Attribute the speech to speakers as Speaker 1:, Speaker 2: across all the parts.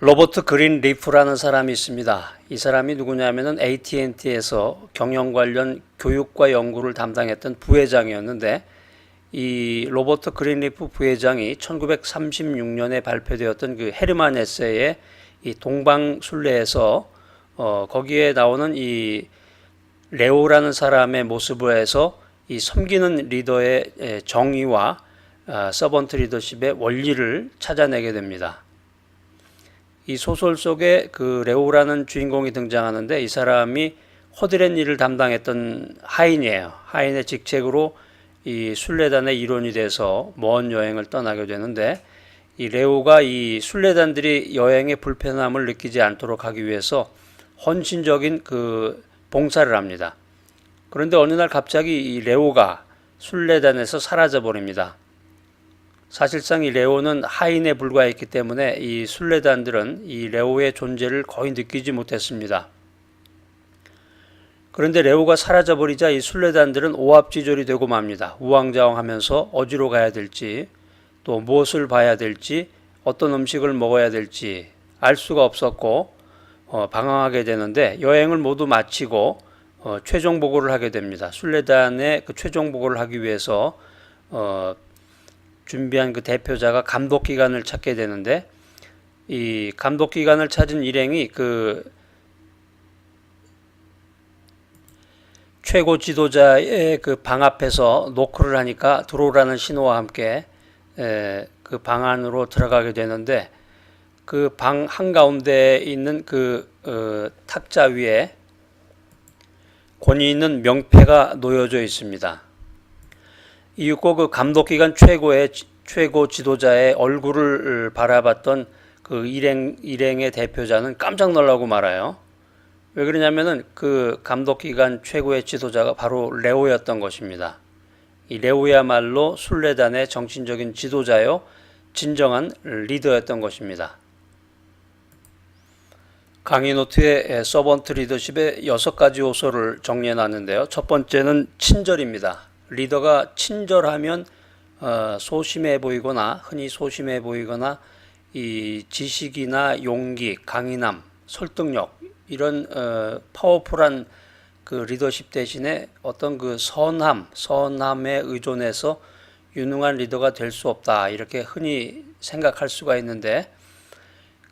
Speaker 1: 로버트 그린리프라는 사람이 있습니다. 이 사람이 누구냐면은 AT&T에서 경영 관련 교육과 연구를 담당했던 부회장이었는데, 이 로버트 그린리프 부회장이 1936년에 발표되었던 그 헤르만 헤세의 이 동방순례에서 거기에 나오는 이 레오라는 사람의 모습을 해서 이 섬기는 리더의 정의와 서번트 리더십의 원리를 찾아내게 됩니다. 이 소설 속에 그 레오라는 주인공이 등장하는데, 이 사람이 허드렛 일을 담당했던 하인이에요. 하인의 직책으로 이 순례단의 일원이 돼서 먼 여행을 떠나게 되는데, 이 레오가 이 순례단들이 여행의 불편함을 느끼지 않도록 하기 위해서 헌신적인 그 봉사를 합니다. 그런데 어느 날 갑자기 이 레오가 순례단에서 사라져 버립니다. 사실상 이 레오는 하인에 불과했기 때문에 이 순례단들은 이 레오의 존재를 거의 느끼지 못했습니다. 그런데 레오가 사라져버리자 이 순례단들은 오합지졸이 되고 맙니다. 우왕좌왕하면서 어디로 가야 될지, 또 무엇을 봐야 될지, 어떤 음식을 먹어야 될지 알 수가 없었고 방황하게 되는데, 여행을 모두 마치고 최종 보고를 하게 됩니다. 순례단의 그 최종 보고를 하기 위해서 준비한 그 대표자가 감독기관을 찾게 되는데, 이 감독기관을 찾은 일행이 그 최고 지도자의 그 방 앞에서 노크를 하니까 들어오라는 신호와 함께 그 방 안으로 들어가게 되는데, 그 방 한가운데에 있는 그 탁자 위에 권위 있는 명패가 놓여져 있습니다. 이윽고 그 감독기관 최고 지도자의 얼굴을 바라봤던 그 일행의 대표자는 깜짝 놀라고 말아요. 왜 그러냐면은 그 감독기관 최고의 지도자가 바로 레오였던 것입니다. 이 레오야말로 순례단의 정신적인 지도자요, 진정한 리더였던 것입니다. 강의 노트에 서번트 리더십의 6가지 요소를 정리해 놨는데요. 첫 번째는 친절입니다. 리더가 친절하면 소심해 보이거나, 흔히 소심해 보이거나, 이 지식이나 용기, 강인함, 설득력, 이런 파워풀한 그 리더십 대신에 어떤 그 선함에 의존해서 유능한 리더가 될 수 없다, 이렇게 흔히 생각할 수가 있는데,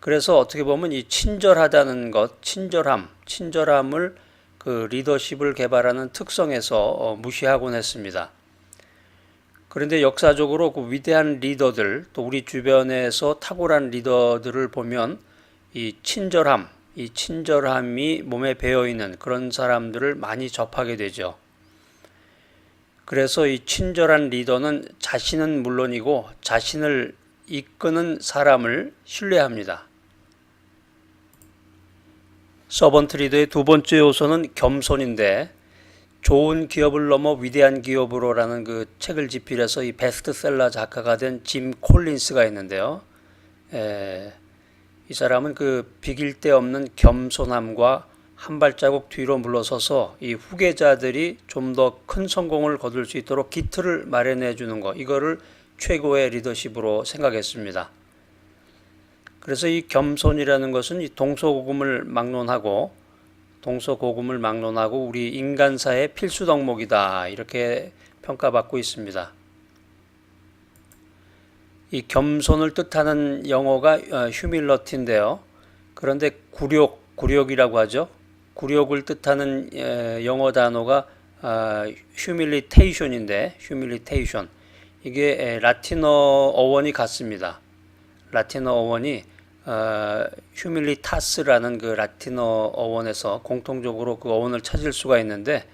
Speaker 1: 그래서 어떻게 보면 이 친절하다는 것, 친절함을 그 리더십을 개발하는 특성에서 무시하곤 했습니다. 그런데 역사적으로 그 위대한 리더들, 또 우리 주변에서 탁월한 리더들을 보면 이 친절함이 몸에 배어있는 그런 사람들을 많이 접하게 되죠. 그래서 이 친절한 리더는 자신은 물론이고 자신을 이끄는 사람을 신뢰합니다. 서번트 리더의 두 번째 요소는 겸손인데, 좋은 기업을 넘어 위대한 기업으로라는 그 책을 집필해서 이 베스트셀러 작가가 된 짐 콜린스가 있는데요. 이 사람은 그 비길 데 없는 겸손함과 한 발자국 뒤로 물러서서 이 후계자들이 좀 더 큰 성공을 거둘 수 있도록 기틀을 마련해 주는 것, 이거를 최고의 리더십으로 생각했습니다. 그래서 이 겸손이라는 것은 이 동서고금을 막론하고 우리 인간사의 필수 덕목이다, 이렇게 평가받고 있습니다. 이 겸손을 뜻하는 영어가 휴밀러티인데요. 그런데 굴욕이라고 하죠. 굴욕을 뜻하는 영어 단어가 휴밀리테이션인데, 이게 라틴어 어원이 같습니다. 라틴어 어원이 휴밀리타스라는 그 라틴어 어원에서 공통적으로 그 어원을 찾을 수가 있는데,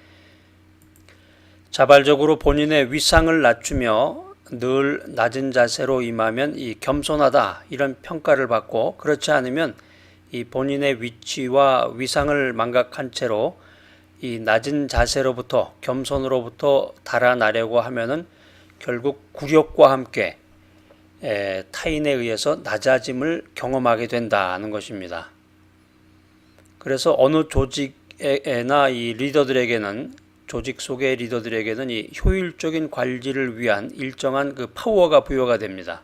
Speaker 1: 자발적으로 본인의 위상을 낮추며 늘 낮은 자세로 임하면 이 겸손하다, 이런 평가를 받고, 그렇지 않으면 이 본인의 위치와 위상을 망각한 채로 이 낮은 자세로부터, 겸손으로부터 달아나려고 하면은 결국 굴욕과 함께 타인에 의해서 낮아짐을 경험하게 된다는 것입니다. 그래서 어느 조직이나 이 리더들에게는, 조직 속의 리더들에게는 이 효율적인 관리를 위한 일정한 그 파워가 부여가 됩니다.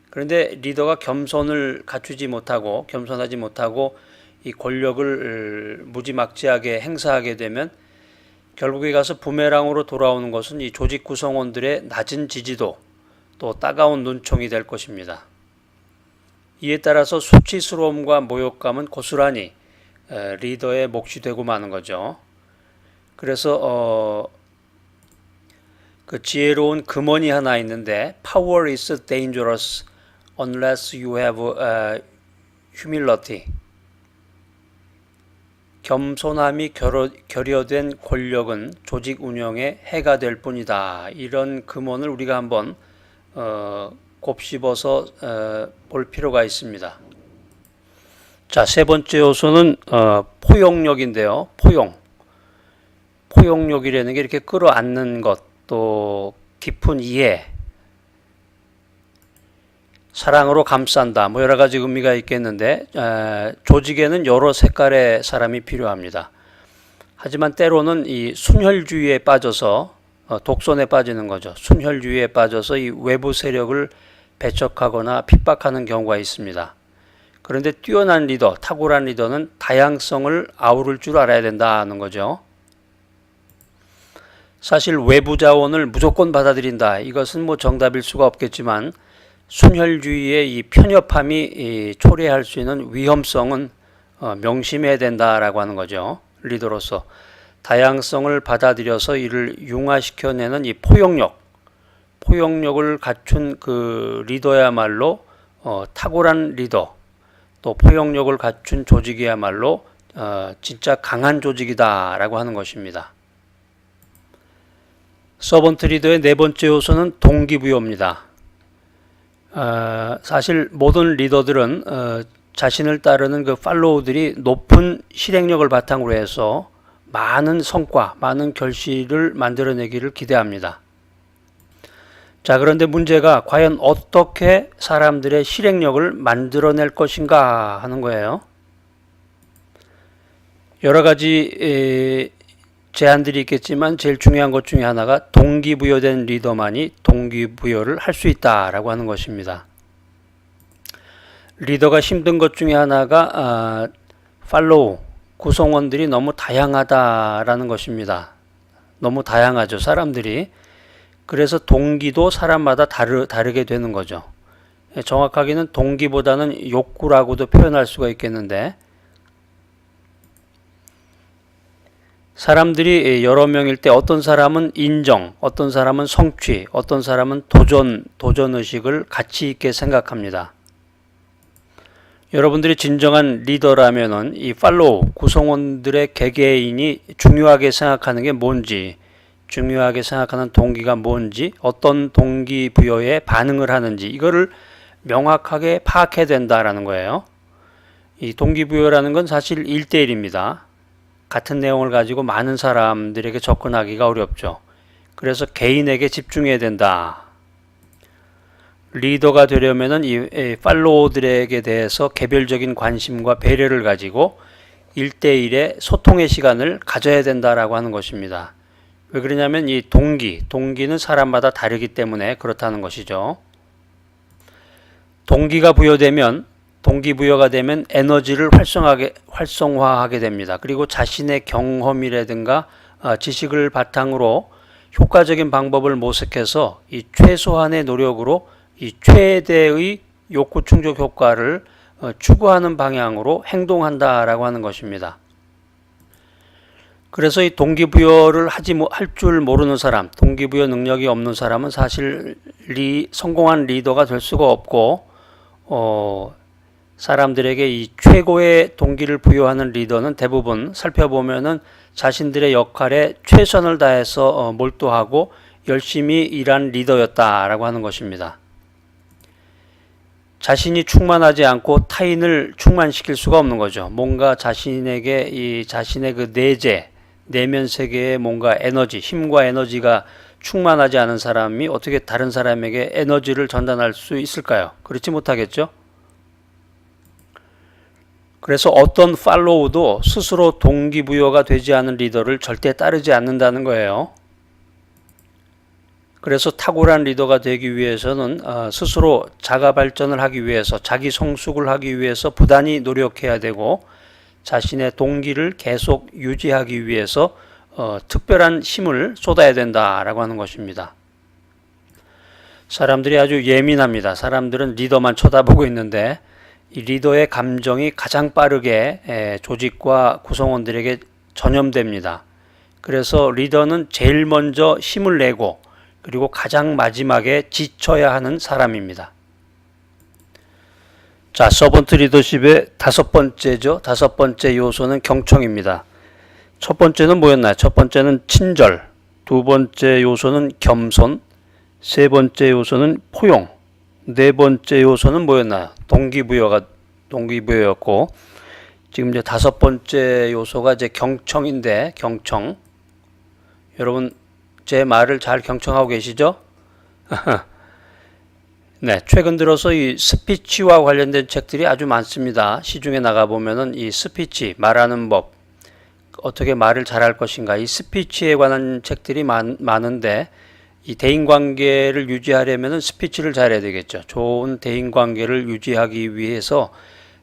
Speaker 1: 그런데 리더가 겸손을 갖추지 못하고 겸손하지 못하고 이 권력을 무지막지하게 행사하게 되면 결국에 가서 부메랑으로 돌아오는 것은 이 조직 구성원들의 낮은 지지도 또 따가운 눈총이 될 것입니다. 이에 따라서 수치스러움과 모욕감은 고스란히 리더의 몫이 되고 마는 거죠. 그래서 그 지혜로운 금언이 하나 있는데 Power is dangerous unless you have humility. 겸손함이 결여된 권력은 조직 운영에 해가 될 뿐이다. 이런 금언을 우리가 한번 곱씹어서 볼 필요가 있습니다. 자, 세 번째 요소는 포용력인데요. 포용력이라는 게 이렇게 끌어안는 것, 또 깊은 이해, 사랑으로 감싼다, 뭐 여러 가지 의미가 있겠는데 조직에는 여러 색깔의 사람이 필요합니다. 하지만 때로는 이 순혈주의에 빠져서 독선에 빠지는 거죠. 순혈주의에 빠져서 이 외부 세력을 배척하거나 핍박하는 경우가 있습니다. 그런데 뛰어난 리더, 탁월한 리더는 다양성을 아우를 줄 알아야 된다는 거죠. 사실 외부 자원을 무조건 받아들인다. 이것은 뭐 정답일 수가 없겠지만 순혈주의의 이 편협함이 초래할 수 있는 위험성은 명심해야 된다라고 하는 거죠. 리더로서 다양성을 받아들여서 이를 융화시켜내는 이 포용력을 갖춘 그 리더야말로 탁월한 리더, 또 포용력을 갖춘 조직이야말로 진짜 강한 조직이다라고 하는 것입니다. 서번트 리더의 네 번째 요소는 동기부여입니다. 사실 모든 리더들은 자신을 따르는 그 팔로우들이 높은 실행력을 바탕으로 해서 많은 성과, 많은 결실을 만들어내기를 기대합니다. 자, 그런데 문제가 과연 어떻게 사람들의 실행력을 만들어낼 것인가 하는 거예요. 여러 가지 제안들이 있겠지만 제일 중요한 것 중에 하나가 동기부여된 리더만이 동기부여를 할 수 있다라고 하는 것입니다. 리더가 힘든 것 중에 하나가 팔로우, 구성원들이 너무 다양하다라는 것입니다. 너무 다양하죠, 사람들이. 그래서 동기도 사람마다 다르게 되는 거죠. 정확하게는 동기보다는 욕구라고도 표현할 수가 있겠는데, 사람들이 여러 명일 때 어떤 사람은 인정, 어떤 사람은 성취, 어떤 사람은 도전의식을 가치 있게 생각합니다. 여러분들이 진정한 리더라면은 이 팔로우, 구성원들의 개개인이 중요하게 생각하는 게 뭔지, 중요하게 생각하는 동기가 뭔지, 어떤 동기부여에 반응을 하는지, 이거를 명확하게 파악해야 된다라는 거예요. 이 동기부여라는 건 사실 1대1입니다. 같은 내용을 가지고 많은 사람들에게 접근하기가 어렵죠. 그래서 개인에게 집중해야 된다. 리더가 되려면은 이 팔로워들에게 대해서 개별적인 관심과 배려를 가지고 1대1의 소통의 시간을 가져야 된다라고 하는 것입니다. 왜 그러냐면 이 동기는 사람마다 다르기 때문에 그렇다는 것이죠. 동기부여가 되면 에너지를 활성화하게 됩니다. 그리고 자신의 경험이라든가 지식을 바탕으로 효과적인 방법을 모색해서 이 최소한의 노력으로 이 최대의 욕구 충족 효과를 추구하는 방향으로 행동한다라고 하는 것입니다. 그래서 이 동기부여를 할 줄 모르는 사람, 동기부여 능력이 없는 사람은 사실 성공한 리더가 될 수가 없고, 사람들에게 이 최고의 동기를 부여하는 리더는 대부분 살펴보면은 자신들의 역할에 최선을 다해서 몰두하고 열심히 일한 리더였다라고 하는 것입니다. 자신이 충만하지 않고 타인을 충만시킬 수가 없는 거죠. 뭔가 자신의 그 내면 세계에 뭔가 힘과 에너지가 충만하지 않은 사람이 어떻게 다른 사람에게 에너지를 전달할 수 있을까요? 그렇지 못하겠죠? 그래서 어떤 팔로우도 스스로 동기부여가 되지 않은 리더를 절대 따르지 않는다는 거예요. 그래서 탁월한 리더가 되기 위해서는 스스로 자가 발전을 하기 위해서, 자기 성숙을 하기 위해서 부단히 노력해야 되고, 자신의 동기를 계속 유지하기 위해서 특별한 힘을 쏟아야 된다라고 하는 것입니다. 사람들이 아주 예민합니다. 사람들은 리더만 쳐다보고 있는데 이 리더의 감정이 가장 빠르게 조직과 구성원들에게 전염됩니다. 그래서 리더는 제일 먼저 힘을 내고 그리고 가장 마지막에 지쳐야 하는 사람입니다. 자, 서번트 리더십의 다섯 번째죠. 다섯 번째 요소는 경청입니다. 첫 번째는 뭐였나요? 첫 번째는 친절, 두 번째 요소는 겸손, 세 번째 요소는 포용, 네 번째 요소는 뭐였나요? 동기부여였고, 지금 이제 다섯 번째 요소가 이제 경청인데, 경청. 여러분, 제 말을 잘 경청하고 계시죠? 네, 최근 들어서 이 스피치와 관련된 책들이 아주 많습니다. 시중에 나가보면은 이 스피치, 말하는 법, 어떻게 말을 잘할 것인가, 이 스피치에 관한 책들이 많은데, 이 대인관계를 유지하려면 스피치를 잘해야 되겠죠. 좋은 대인관계를 유지하기 위해서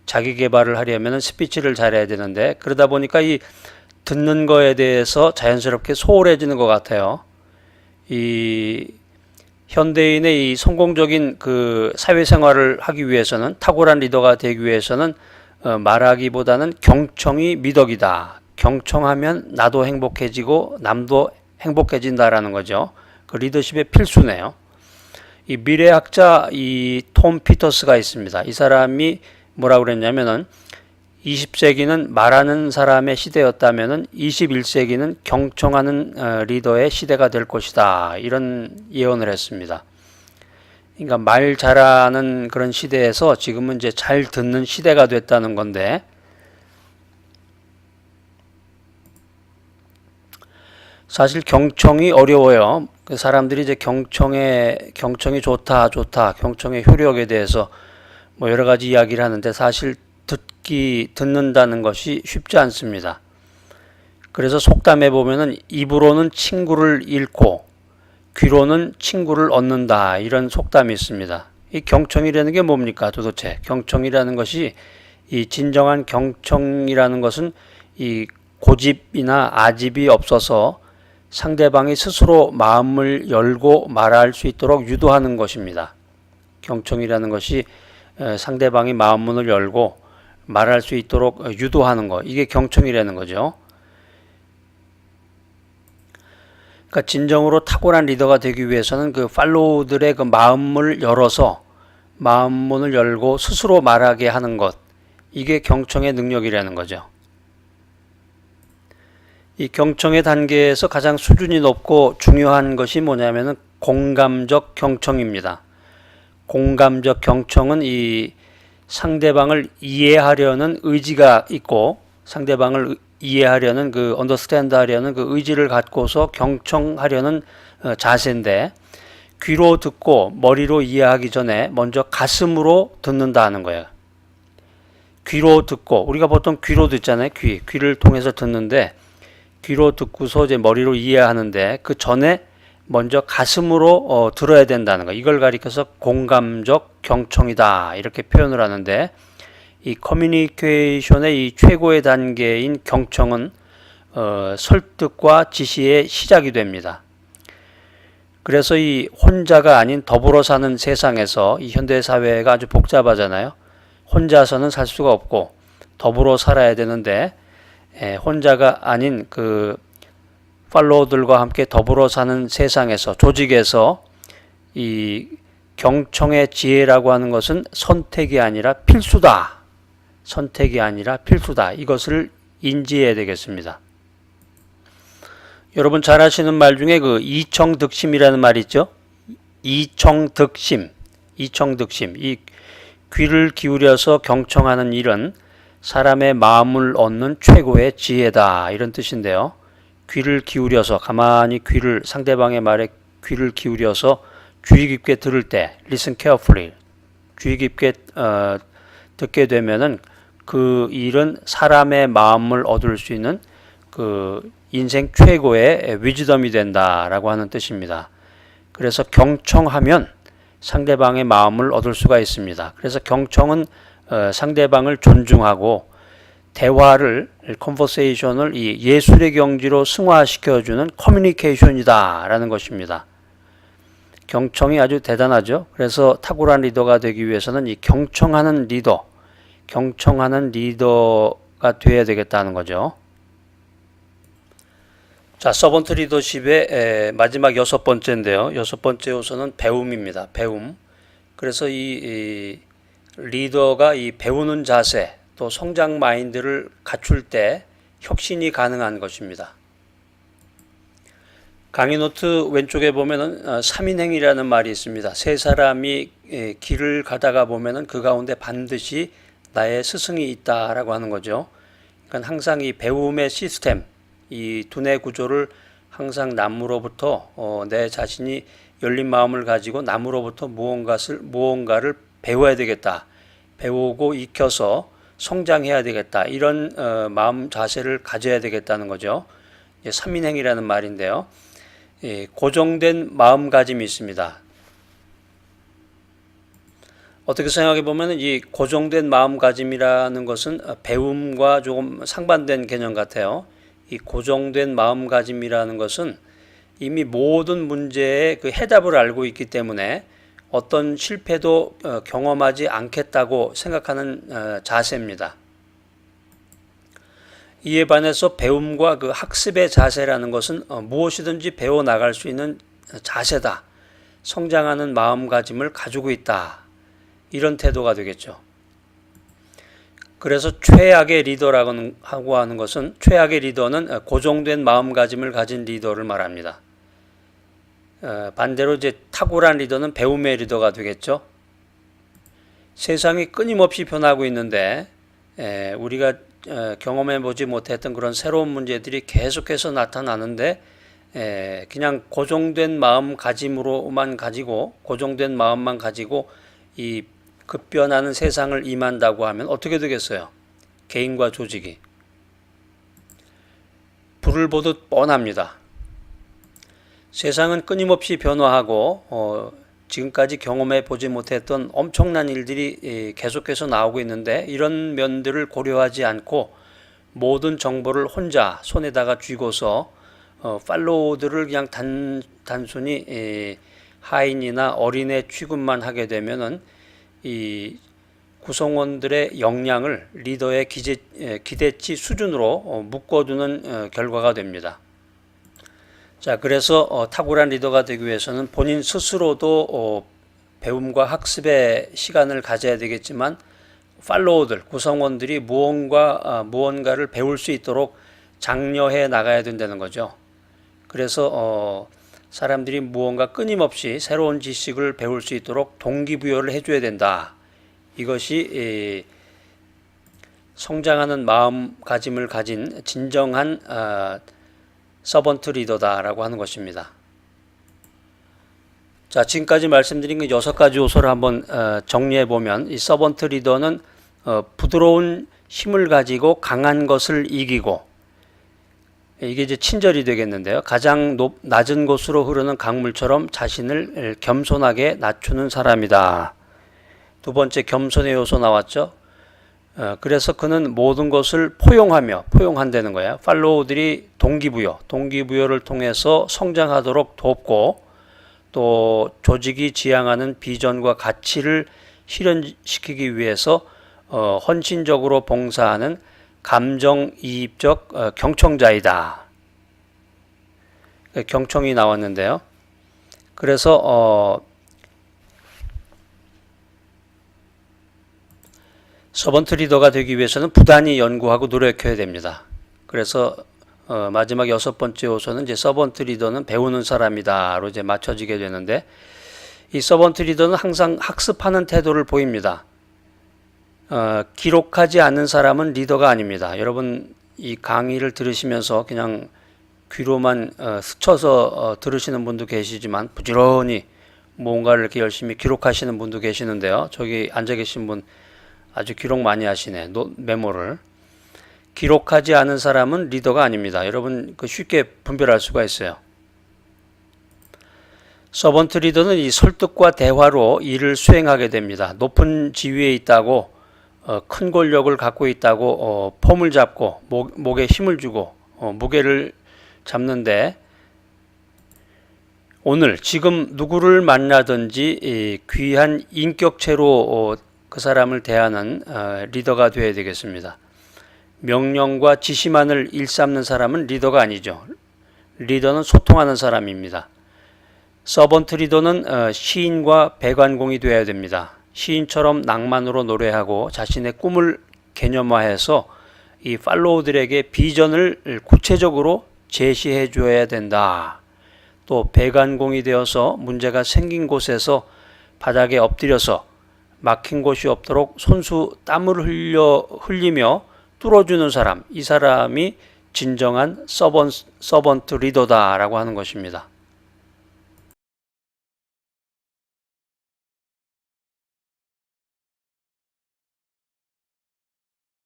Speaker 1: 자기 개발을 하려면 스피치를 잘해야 되는데, 그러다 보니까 이 듣는 거에 대해서 자연스럽게 소홀해지는 것 같아요. 이 현대인의 이 성공적인 그 사회생활을 하기 위해서는, 탁월한 리더가 되기 위해서는 말하기보다는 경청이 미덕이다. 경청하면 나도 행복해지고 남도 행복해진다라는 거죠. 그 리더십의 필수네요. 이 미래학자 이 톰 피터스가 있습니다. 이 사람이 뭐라고 그랬냐면은 20세기는 말하는 사람의 시대였다면은 21세기는 경청하는 리더의 시대가 될 것이다. 이런 예언을 했습니다. 그러니까 말 잘하는 그런 시대에서 지금은 이제 잘 듣는 시대가 됐다는 건데, 사실 경청이 어려워요. 그 사람들이 이제 경청이 좋다, 경청의 효력에 대해서 뭐 여러 가지 이야기를 하는데 사실 듣는다는 것이 쉽지 않습니다. 그래서 속담에 보면은 입으로는 친구를 잃고 귀로는 친구를 얻는다, 이런 속담이 있습니다. 이 경청이라는 게 뭡니까 도대체? 경청이라는 것이, 이 진정한 경청이라는 것은 이 고집이나 아집이 없어서 상대방이 스스로 마음을 열고 말할 수 있도록 유도하는 것입니다. 경청이라는 것이 상대방이 마음문을 열고 말할 수 있도록 유도하는 것, 이게 경청이라는 거죠. 그러니까 진정으로 탁월한 리더가 되기 위해서는 그 팔로우들의 그 마음을 열어서 마음문을 열고 스스로 말하게 하는 것, 이게 경청의 능력이라는 거죠. 이 경청의 단계에서 가장 수준이 높고 중요한 것이 뭐냐면은 공감적 경청입니다. 공감적 경청은 이 상대방을 이해하려는 의지가 있고, 상대방을 이해하려는 그 언더스탠드 하려는 그 의지를 갖고서 경청하려는 자세인데, 귀로 듣고 머리로 이해하기 전에 먼저 가슴으로 듣는다는 거예요. 귀로 듣고, 우리가 보통 귀로 듣잖아요. 귀를 통해서 듣는데, 귀로 듣고서 이제 머리로 이해하는데 그 전에 먼저 가슴으로 들어야 된다는 거, 이걸 가리켜서 공감적 경청이다, 이렇게 표현을 하는데, 이 커뮤니케이션의 이 최고의 단계인 경청은 설득과 지시의 시작이 됩니다. 그래서 이 혼자가 아닌 더불어 사는 세상에서, 이 현대 사회가 아주 복잡하잖아요. 혼자서는 살 수가 없고 더불어 살아야 되는데, 혼자가 아닌 그 팔로워들과 함께 더불어 사는 세상에서, 조직에서 이 경청의 지혜라고 하는 것은 선택이 아니라 필수다. 선택이 아니라 필수다. 이것을 인지해야 되겠습니다. 여러분 잘 아시는 말 중에 그 이청득심이라는 말이 있죠. 이청득심. 이 귀를 기울여서 경청하는 일은 사람의 마음을 얻는 최고의 지혜다, 이런 뜻인데요. 귀를 기울여서 가만히 상대방의 말에 귀를 기울여서 주의 깊게 들을 때, listen carefully, 주의 깊게 듣게 되면은 그 일은 사람의 마음을 얻을 수 있는 그 인생 최고의 위즈덤이 된다라고 하는 뜻입니다. 그래서 경청하면 상대방의 마음을 얻을 수가 있습니다. 그래서 경청은 상대방을 존중하고 대화를 컨버세이션을 이 예술의 경지로 승화시켜주는 커뮤니케이션이다라는 것입니다. 경청이 아주 대단하죠. 그래서 탁월한 리더가 되기 위해서는 이 경청하는 리더가 되어야 되겠다는 거죠. 자, 서번트 리더십의 마지막 6번째인데요. 6번째 요소는 배움입니다. 배움. 그래서 이 리더가 이 배우는 자세, 또 성장 마인드를 갖출 때 혁신이 가능한 것입니다. 강의 노트 왼쪽에 보면은 3인행이라는 말이 있습니다. 세 사람이 길을 가다가 보면은 그 가운데 반드시 나의 스승이 있다라고 하는 거죠. 그러니까 항상 이 배움의 시스템, 이 두뇌 구조를 항상 남으로부터 내 자신이 열린 마음을 가지고 남으로부터 무언가를 배워야 되겠다. 배우고 익혀서 성장해야 되겠다. 이런 마음 자세를 가져야 되겠다는 거죠. 3인행이라는 말인데요. 고정된 마음가짐이 있습니다. 어떻게 생각해 보면 이 고정된 마음가짐이라는 것은 배움과 조금 상반된 개념 같아요. 이 고정된 마음가짐이라는 것은 이미 모든 문제의 그 해답을 알고 있기 때문에 어떤 실패도 경험하지 않겠다고 생각하는 자세입니다. 이에 반해서 배움과 그 학습의 자세라는 것은 무엇이든지 배워 나갈 수 있는 자세다. 성장하는 마음가짐을 가지고 있다. 이런 태도가 되겠죠. 그래서 최악의 리더라고 하는 것은 최악의 리더는 고정된 마음가짐을 가진 리더를 말합니다. 반대로 이제 탁월한 리더는 배움의 리더가 되겠죠. 세상이 끊임없이 변하고 있는데 우리가 경험해 보지 못했던 그런 새로운 문제들이 계속해서 나타나는데 그냥 고정된 마음가짐으로만 가지고 고정된 마음만 가지고 이 급변하는 세상을 임한다고 하면 어떻게 되겠어요? 개인과 조직이 불을 보듯 뻔합니다. 세상은 끊임없이 변화하고 지금까지 경험해 보지 못했던 엄청난 일들이 계속해서 나오고 있는데 이런 면들을 고려하지 않고 모든 정보를 혼자 손에다가 쥐고서 팔로우들을 그냥 단순히 하인이나 어린애 취급만 하게 되면은 이 구성원들의 역량을 리더의 기대치 수준으로 묶어두는 결과가 됩니다. 자, 그래서 탁월한 리더가 되기 위해서는 본인 스스로도 배움과 학습의 시간을 가져야 되겠지만 팔로워들, 구성원들이 무언가를 배울 수 있도록 장려해 나가야 된다는 거죠. 그래서 사람들이 무언가 끊임없이 새로운 지식을 배울 수 있도록 동기부여를 해줘야 된다. 이것이 성장하는 마음가짐을 가진 진정한 서번트 리더다라고 하는 것입니다. 자, 지금까지 말씀드린 그 6가지 요소를 한번 정리해 보면 이 서번트 리더는 부드러운 힘을 가지고 강한 것을 이기고 이게 이제 친절이 되겠는데요. 가장 낮은 곳으로 흐르는 강물처럼 자신을 겸손하게 낮추는 사람이다. 두 번째 겸손의 요소 나왔죠. 그래서 그는 모든 것을 포용한다는 거예요. 팔로우들이 동기부여를 통해서 성장하도록 돕고 또 조직이 지향하는 비전과 가치를 실현시키기 위해서 헌신적으로 봉사하는 감정이입적 경청자이다. 경청이 나왔는데요. 그래서 서번트 리더가 되기 위해서는 부단히 연구하고 노력해야 됩니다. 그래서 마지막 6번째 요소는 이제 서번트 리더는 배우는 사람이다로 이제 맞춰지게 되는데 이 서번트 리더는 항상 학습하는 태도를 보입니다. 기록하지 않는 사람은 리더가 아닙니다. 여러분 이 강의를 들으시면서 그냥 귀로만 스쳐서 들으시는 분도 계시지만 부지런히 뭔가를 이렇게 열심히 기록하시는 분도 계시는데요. 저기 앉아 계신 분 아주 기록 많이 하시네. 메모를. 기록하지 않은 사람은 리더가 아닙니다. 여러분 쉽게 분별할 수가 있어요. 서번트 리더는 이 설득과 대화로 일을 수행하게 됩니다. 높은 지위에 있다고 큰 권력을 갖고 있다고 폼을 잡고 목에 힘을 주고 무게를 잡는데, 오늘 지금 누구를 만나든지 귀한 인격체로 그 사람을 대하는 리더가 되어야 되겠습니다. 명령과 지시만을 일삼는 사람은 리더가 아니죠. 리더는 소통하는 사람입니다. 서번트 리더는 시인과 배관공이 되어야 됩니다. 시인처럼 낭만으로 노래하고 자신의 꿈을 개념화해서 이 팔로우들에게 비전을 구체적으로 제시해 줘야 된다. 또 배관공이 되어서 문제가 생긴 곳에서 바닥에 엎드려서 막힌 곳이 없도록 손수 땀을 흘리며 뚫어주는 사람, 이 사람이 진정한 서번트 리더다라고 하는 것입니다.